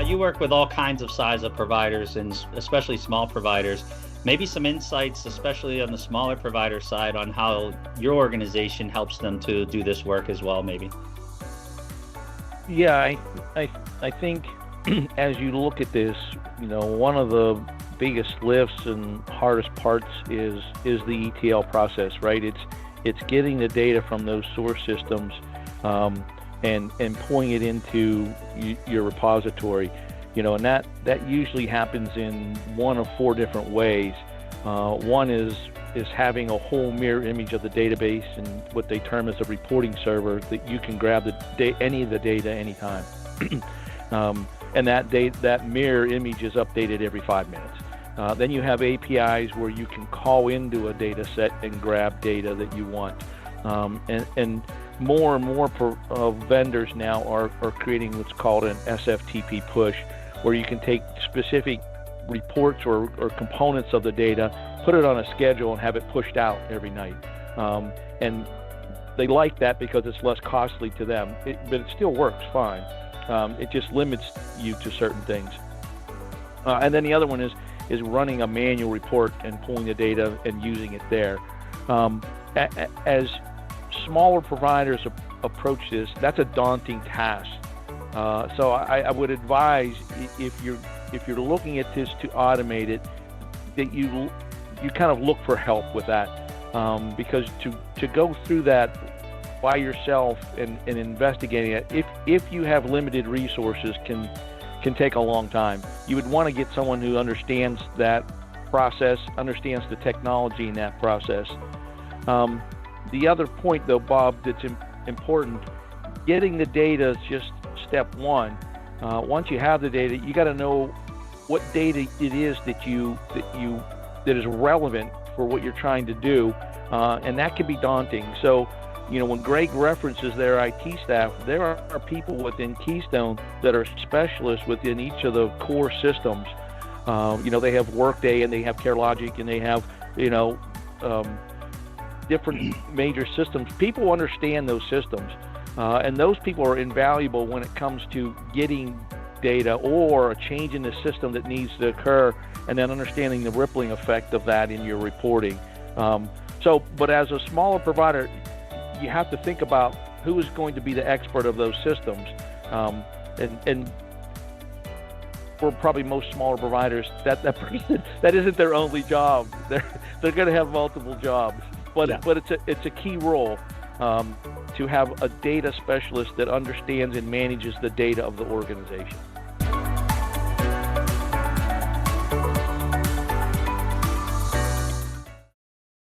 you work with all kinds of size of providers and especially small providers. Maybe some insights, especially on the smaller provider side, on how your organization helps them to do this work as well, maybe. Yeah, I think as you look at this, one of the biggest lifts and hardest parts is the ETL process, right? It's getting the data from those source systems and pulling it into your repository, and that usually happens in one of four different ways. One is having a whole mirror image of the database and what they term as a reporting server that you can grab any of the data anytime. And that mirror image is updated every 5 minutes. Then you have APIs where you can call into a data set and grab data that you want. And more and more vendors now are creating what's called an SFTP push, where you can take specific reports or components of the data, put it on a schedule, and have it pushed out every night. And they like that because it's less costly to them, but it still works fine. It just limits you to certain things. And then the other one is running a manual report and pulling the data and using it there. As smaller providers approach this, that's a daunting task. So I would advise, if you're looking at this to automate it, that you kind of look for help with that, because to go through that by yourself and investigating it, if you have limited resources, can take a long time. You would want to get someone who understands that process, understands the technology in that process. The other point, though, Bob, that's important, getting the data is just step one. Once you have the data, you got to know what data it is that is relevant for what you're trying to do, and that can be daunting. So, when Greg references their IT staff, there are people within Keystone that are specialists within each of the core systems. They have Workday and they have CareLogic and they have, different major systems. People understand those systems, and those people are invaluable when it comes to getting data or a change in the system that needs to occur, and then understanding the rippling effect of that in your reporting. But as a smaller provider, you have to think about who is going to be the expert of those systems, and for probably most smaller providers, that person, that isn't their only job. They're going to have multiple jobs, but it's a key role to have a data specialist that understands and manages the data of the organization.